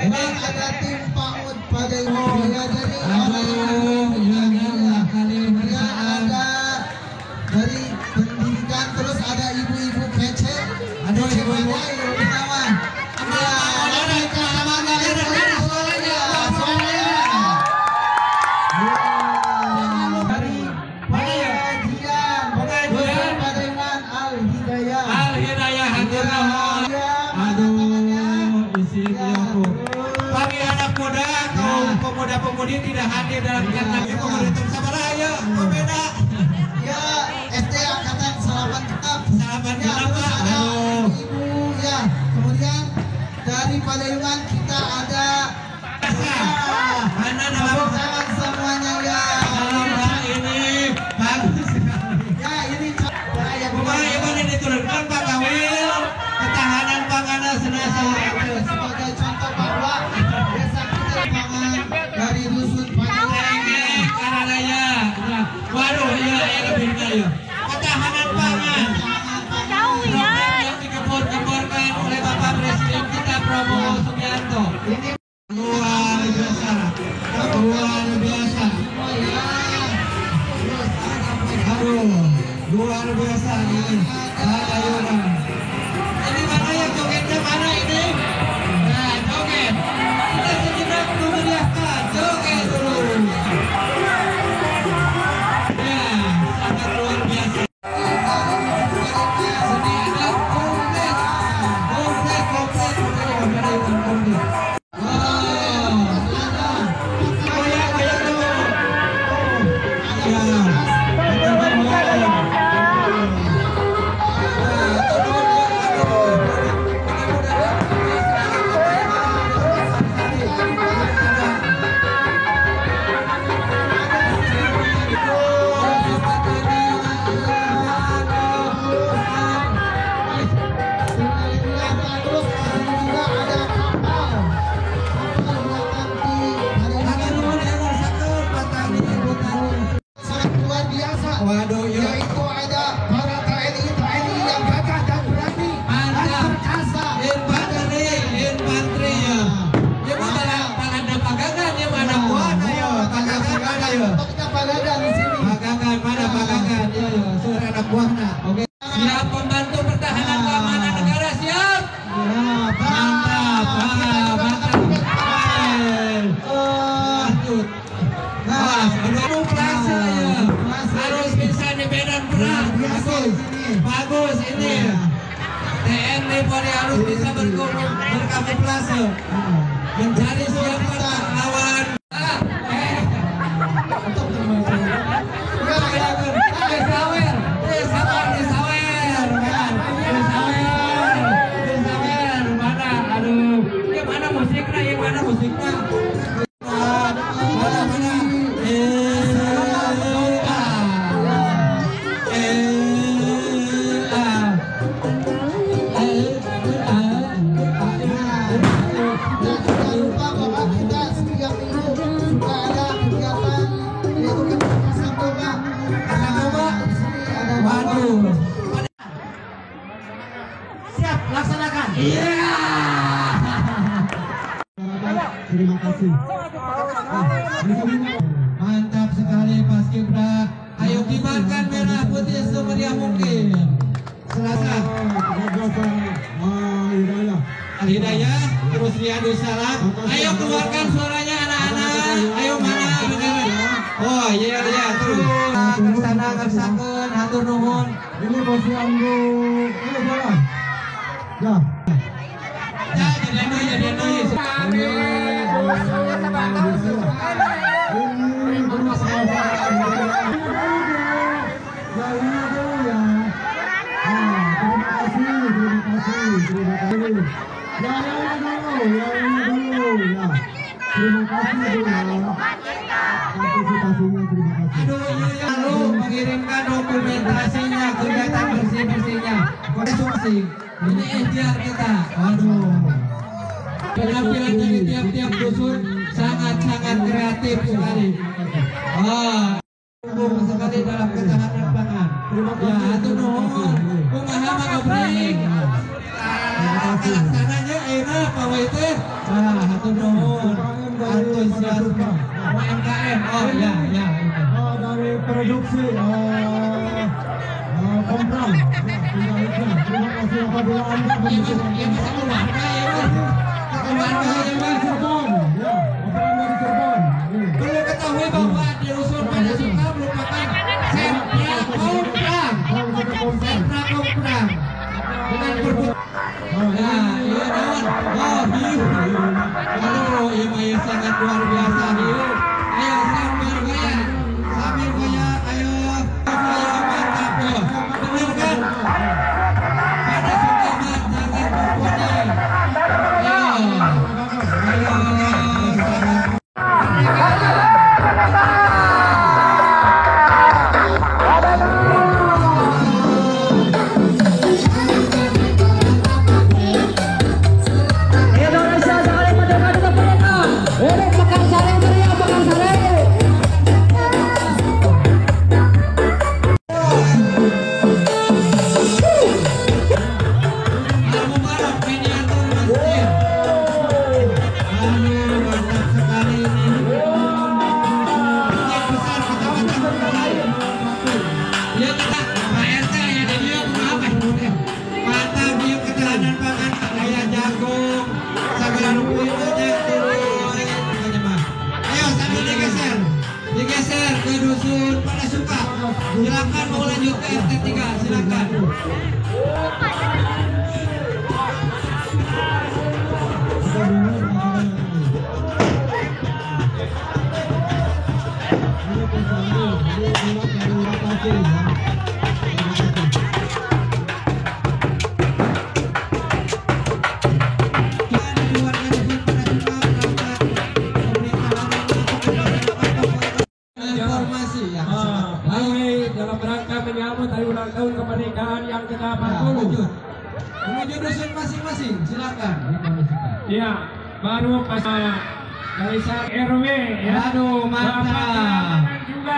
Memang ada tim PAUD pada ya, jadi kemudian ada dari pendidikan, terus ada ibu-ibu kece, ada ibu-ibu kawan. Pemuda-pemudi tidak hadir dalam kegiatan pemerintah Sabaraya, beda. Ya, SD Angkatan Salaman Genap. Salaman Genap, ibu ya. Kemudian dari Padalarang kita ada tepuk tangan semuanya ya. Ini bagus sekali. Ya, ini Ibu ini diturunkan Pak Kawil, ketahanan pangan senasa sebagai contoh bahwa desa kita pangan dari dusun Karalaya. Waduh, iya lebih ya. Ketahanan pangan. Yang dikebor-keborkan oleh Bapak Presiden kita Prabowo Subianto. Ini luar biasa. Luar biasa. Aduh, luar biasa ini. Ayunan. Ini mana yang jogetnya mana ini? Nah, joget. Kita sejenak memeriahkan. Joget dulu. Ya, sangat luar biasa. Sini ada komplit. Waduh, yaitu ada para TNI yang gagah dan berani, perkasa, infanteri ya. Ya mana pagagan ya mana buana ya. Pagagan ya. Kita pagagan di sini. Pagagan mana pagagan ya ya. Suara anak buahna. Oke. Siap membantu pertahanan keamanan negara siap. Mantap. Mantap. Harus bisa di medan perang. Bagus ini. TNI Polri harus bisa berkamuflase, mencari siapa lawan. Mana musiknya? Siap, laksanakan. Iya. Terima kasih. Mantap sekali Paskibra. Ayo kibarkan merah putih semeriah mungkin. Selasa. Al-Hidayah, terus diadu salam. Ayo keluarkan suaranya anak-anak. Ayo mana? Oh iya iya terus. Kersana kersakeun hatur nuhun. Ini posyandu. Ini jalan. Ya. Ya jadi deui. Aduh, lalu mengirimkan dokumentasinya, kegiatan bersih-bersihnya. Konsumsi, ini ikhtiar kita. Waduh, penampilan dari tiap-tiap dusun sangat-sangat kreatif sekali. Sekali dalam ketahanan pangan. Ya, itu nuhun. Kumaha mah ngobring. Pelaksananya ayeuna pawai teh. Nah, hatur nuhun. Antusiasme UMKM. Oh ya, ya itu. Dari produksi Kompram. Terima kasih apabila Anda membutuhkan. Iya masa keluarga ya Mas. Keluarga ya Mas. Cirebon, ya, Kompram dari Cirebon. Perlu ketahui bahwa di rusun pada suka merupakan sentra Kompram. Sentra Kompram. Dengan berbuat. Nah, iya naon. Oh, hiu. Aduh, ini sangat luar biasa hiu. Ayo sambil gaya. Sambil gaya, ayo. Ayo mantap tuh. Bener kan? Pada suka mas, jangan mempunyai. Ayo. Digeser ke dusun pada suka. Silakan mau lanjut ke RT 3, silakan. Dalam rangka menyambut hari ulang tahun kemerdekaan yang ke-80. Menuju dusun masing-masing, silakan. Iya, baru pas dari saat RW ya. Aduh, mantap. Juga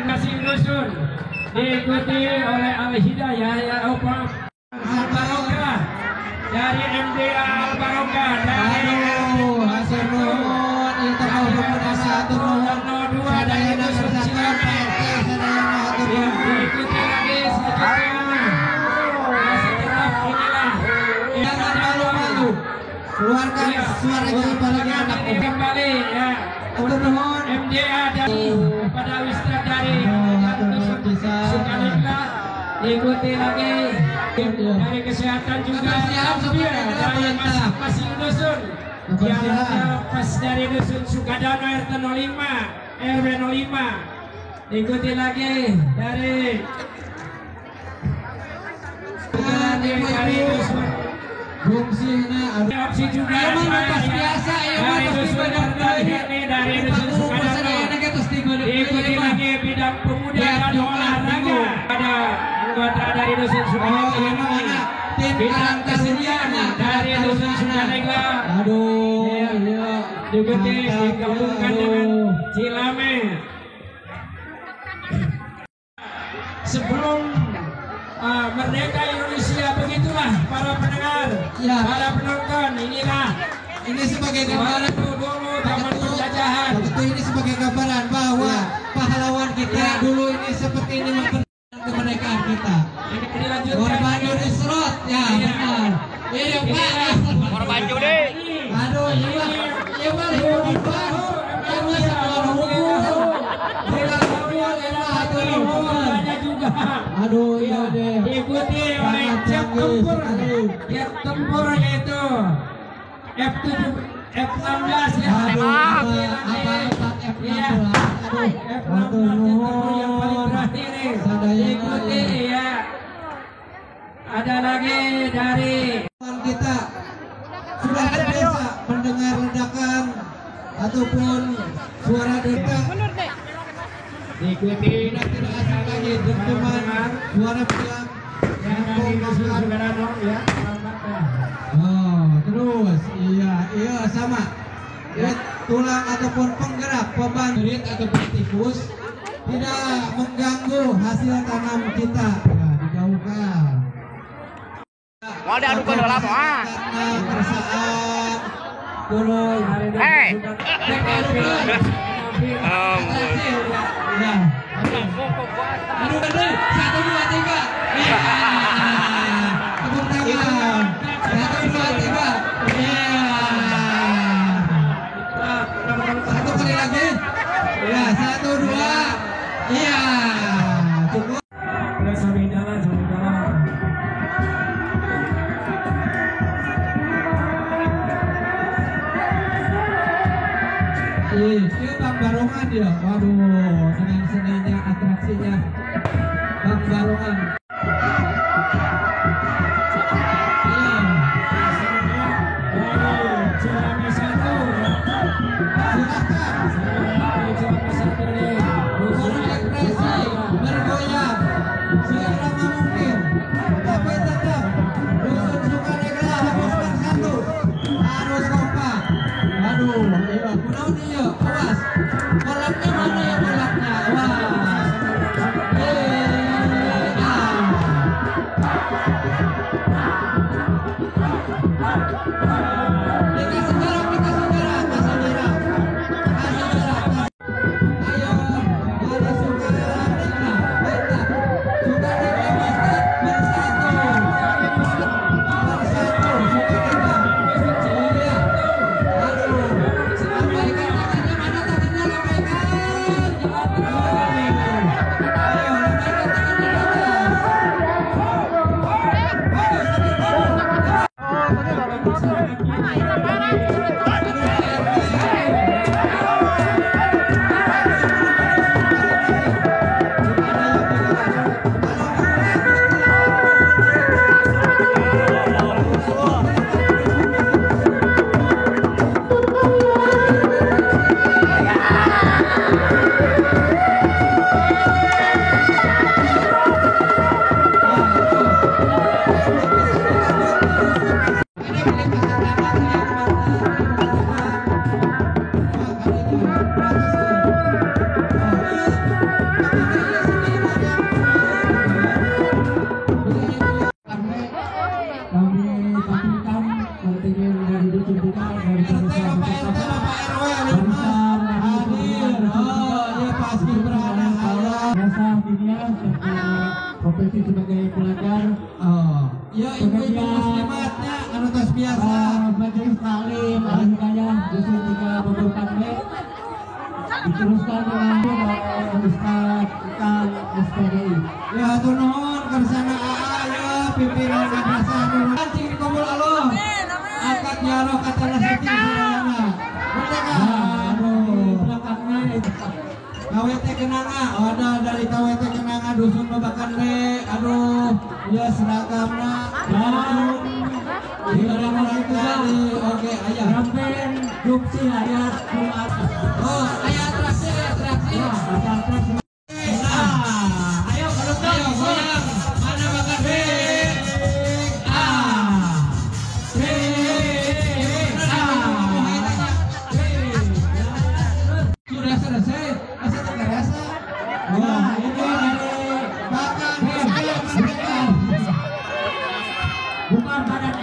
kasih dusun diikuti oleh Al Hidayah ya Al Barokah dari MDA Al Barokah dari hasil nuhun itu kau pemuda satu nuhun sadaya nomor 1 PT sadaya hatur nuhun. diikuti lagi selanjutnya setelah inilah Jangan malu-malu, keluarkan suaranya apalagi anak kembali ya hatur nuhun. MDA dari kepada Ustaz dari Sukaliklah diikuti lagi dari kesehatan juga dari masing-masing dusun yang pas dari dusun Sukadana RT 05 RW 05 diikuti lagi dari dusun Fungsinya ada opsi juga emang pas biasa ya dari dusun dari dusun Sukadana diikuti lagi bidang pemuda dan olahraga ada anggota dari dusun Sukadana bidang kesenian dari dusun Sukadana aduh iya diikuti digabungkan dengan Cilame. Sebelum merdeka Indonesia, begitulah para pendengar, ya. para penonton, inilah Ini sebagai gambaran dulu zaman penjajahan. Tentu ini sebagai gambaran bahwa pahlawan kita dulu ini seperti ini mempertahankan kemerdekaan kita. Ini dilanjutkan. Korban Yudhisrot, ya benar. Iya Pak. Korban judi. Aduh, iya Pak, iya Pak. Kamu sekolah hukum. Tidak boleh atur hukum. Juga. Aduh, iya deh. Diikuti oleh Cep Tempur. Cep Tempur yaitu F16 ya. Aduh, apa F16? Aduh, F16 yang paling terakhir nih. Diikuti ya. Ada lagi dari kita sudah terbiasa mendengar ledakan ataupun suara ledak. diikuti Tidak asing lagi dentuman suara bilang yang dari dusun Sukarano ya. Selamat ya. oh terus iya sama ya, tulang ataupun penggerak pembantu ataupun tikus tidak mengganggu hasil tanam kita ya, dijauhkan Mau diadu ke dalam ah. Kersaan turun. Hei. Ya. Aduh, 1, 2, 3. Tepuk tangan. 1, 2, 3. Ya. Satu kali lagi. Ya, 1, 2. Iya. Cukup. Sambil jalan. Iya, Bang Barongan dia. Waduh, dengan seninya, atraksinya Bang Barongan. Iya. Cilami 1. Konsentrasi, bergoyang, selama mungkin, tapi tetap Dusun Sukanegra habiskan 1. Harus kompak. Aduh, iya, kunaon dia, awas. Kolaknya mana ya kolaknya? Wah. Dikasih jarak. Ayo, ada Sukanegra. Mantap. Sukanegra Basket bersatu. Sukanegra. Iya. Aduh. Lambaikan tangannya, mana tangannya, lambaikan. Ayo, lambaikan tangannya ke profesi sebagai pelajar. Ya, ibu-ibu muslimatnya anu tos biasa. Majelis Taklim Al-Hidayah Dusun 3 Bogor Kambe diteruskan dengan Ustaz Kang SPDI. Ya, hatur nuhun kersana AA ya pimpinan madrasah dulu. Cing dikumpul Allah. Angkat jaro katana saking sarayana. Merdeka. Aduh, belakangnya KWT Kenanga, ada dari KWT Kenanga Dusun Babakan Le. Aduh, ya seragamna. Oke, ayah. Rampen Dupsi Hayat Jumat. Oh, ayah atraksi. Ayo Ayo goyang. Mana Bakan Le? Sudah selesai. Masa tak rasa? Wah, ini dari Bakan bukan badan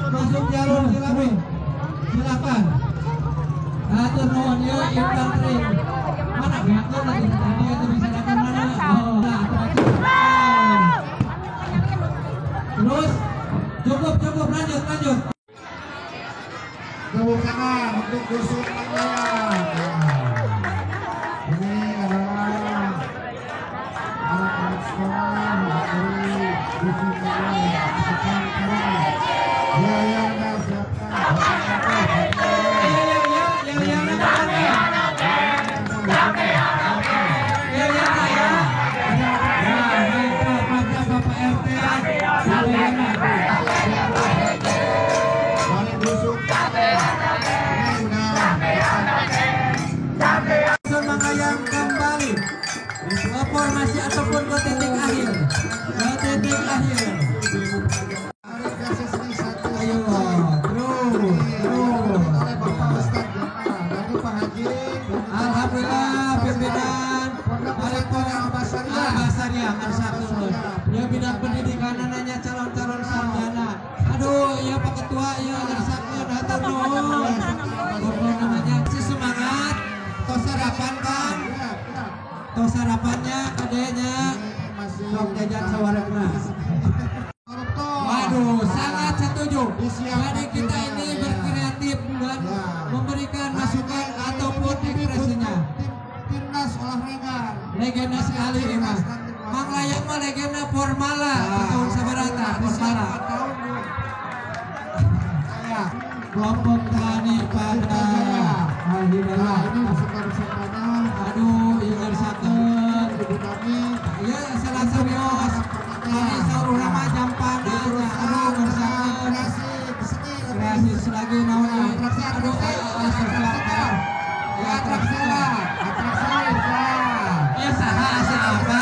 Masuk jalur silakan. formasi ataupun ke titik akhir. Ke titik akhir. Ayo, terus. Alhamdulillah pimpinan Al-Basariah Al-Sakur. Ya bidang pendidikan nanya calon-calon sarjana. Aduh, ya Pak Ketua ya Al-Sakur hatur nuhun. Pokoknya namanya si semangat. Tos sarapan kan? Tos sarapannya adanya. Sok jajan sawarengna. Waduh, sangat setuju. Jadi kita ini berkreatif dan memberikan masukan ataupun ekspresinya. Timnas olahraga. Legenda sekali ini mah. Mang Layang mah legenda formala tahun sabarata formala. Kelompok tani pada Al-Hidayah. Ini masukan-masukannya. Aduh, ingat sakeun. Ya salah serius. Tadi saur nama jampana. Aduh, ngersakeun. Kreasi selagi naon. Aduh, astagfirullah. Ya atraksi lah. Ya saha asa apa.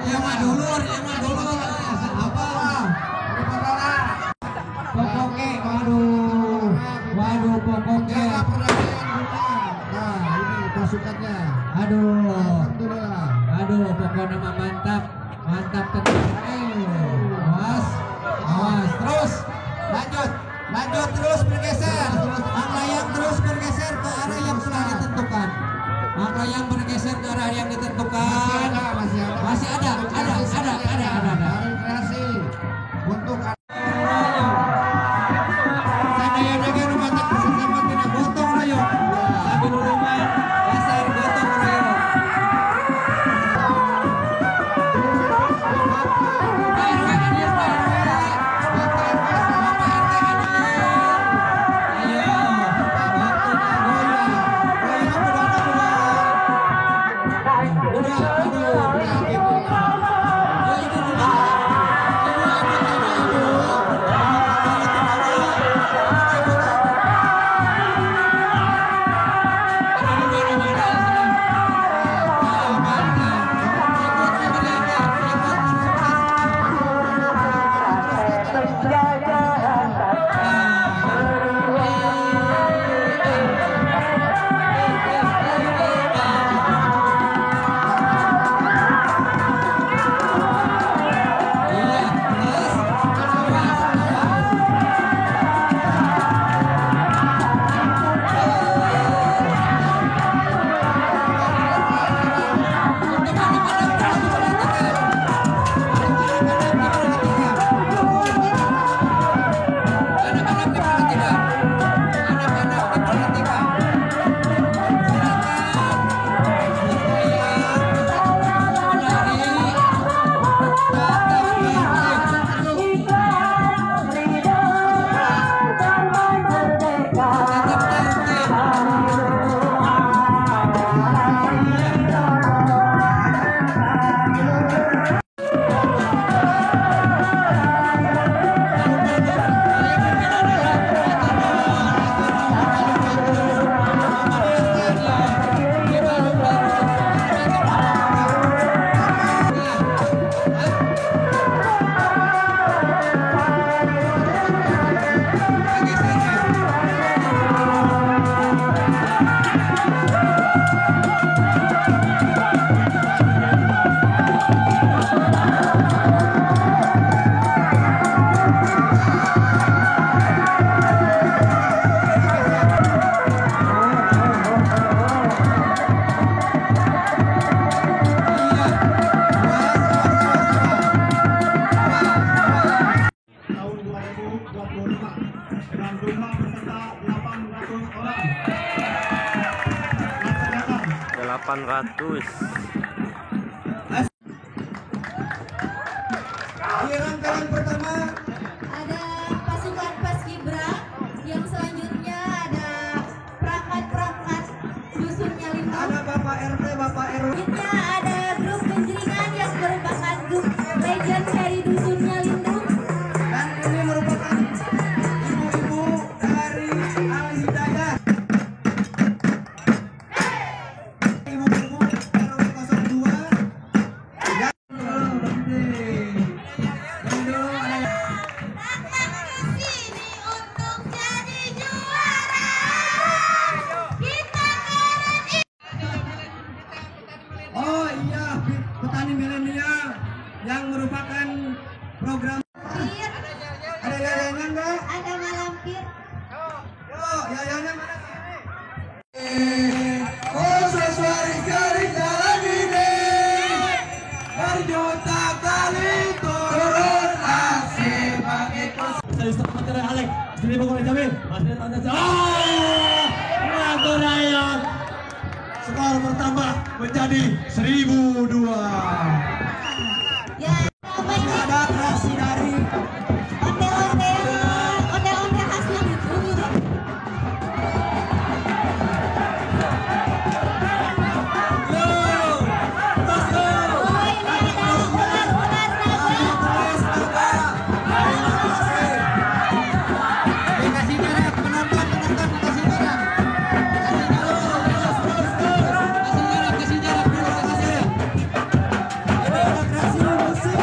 Ya mah dulur, asa apa. Pokoke, waduh pokoke. Nah, ini pasukannya. Aduh, pokoknya mah mantap tenang. Awas, terus, lanjut terus bergeser. Mang Layang terus bergeser ke arah yang sudah ditentukan. Mang Layang bergeser ke arah yang ditentukan. Masih ada. Kreasi untuk dengan jumlah peserta 800 orang. Laksanakan 800. Di rangkaian pertama ada pasukan Paskibra, yang selanjutnya ada perangkat dusunnya Lintang. ada Bapak RT, Bapak RW. Selanjutnya ada grup Genjringan yang merupakan grup legend dari dusunnya Lindung. Dan ini merupakan ibu-ibu dari Al-Hidayah. Ibu-ibu Tani Milenial yang merupakan program. Pir. Ada yayanya enggak? Ada malampir. Yo, yayanya mana sih? Oh, sesuai garis jalan ini berjuta kali turun nasib bagiku. Saya stop materi Alex. Sini pokoknya Jamil. Masih ada Rayon. Skor bertambah menjadi 1002. Ya, apa ini? Ada kreasi dari Ondel-ondel khasnya gitu. Oh, ini ada ular-ular naga. Dikasih jarak penonton dikasih jarak. Kasih jarak dulu kasih. ada kreasi musik.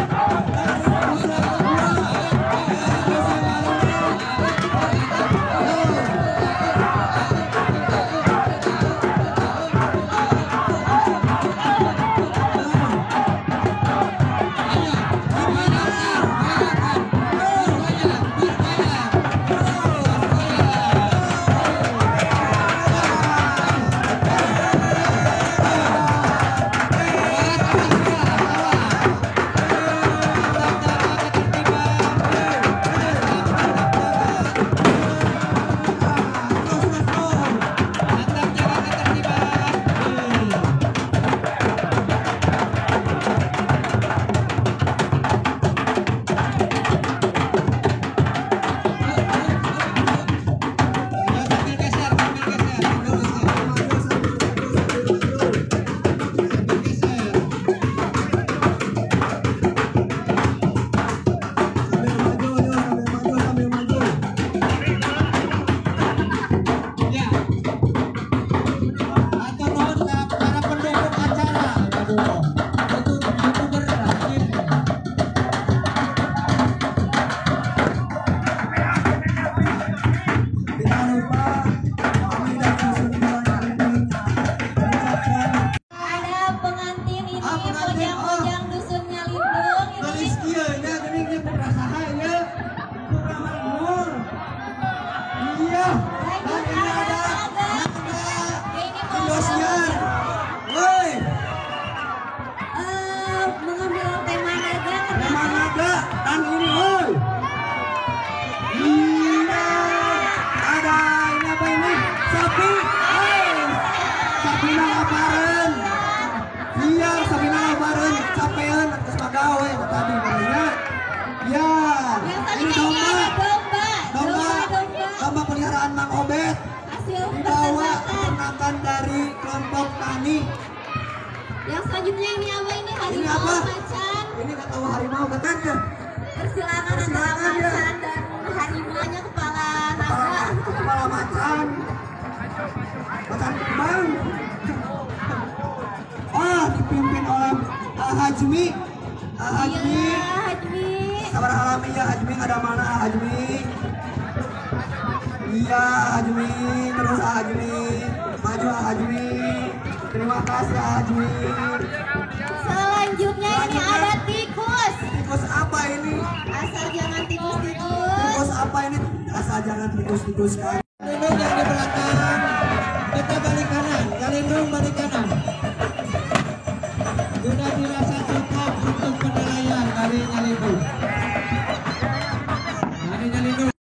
Ada pengantin ini, pojang-pojang dusunnya Lindung ini. Iya. Lanjut Ini ada ada naga. Ini mau Indosiar. Woi, mengambil tema naga. tema naga dan ini woi. Iya. Ada ini apa ini? Sapi. Woi. Sapi nalapareun. Iya, sapi nalapareun. Capean atas pagawe tadi namanya. Ya. Yang tadi Ini kayaknya domba. ada domba. Domba peliharaan Mang Obed. Hasil Dibawa peternakan. peternakan dari kelompok tani. Yang selanjutnya ini apa ini? Ini Harimau apa? macan. Ini nggak tahu harimau katanya. Persilangan antara Persilangan, ya. macan dan harimaunya kepala Kepala, naga. kepala macan. Macan kembang. Dipimpin oleh Hajmi. Hajmi. Iya, Hajmi. Sabar alami ya Hajmi, ada mana Hajmi? Iya Hajmi, terus Hajmi. Maju Hajmi. Terima kasih Hajmi. Selanjutnya ini ada tikus. Tikus apa ini? Asal jangan tikus-tikus. Tikus apa ini? Asal jangan tikus-tikus kan. Lindung yang di belakang. Kita balik kanan. Lindung balik kanan.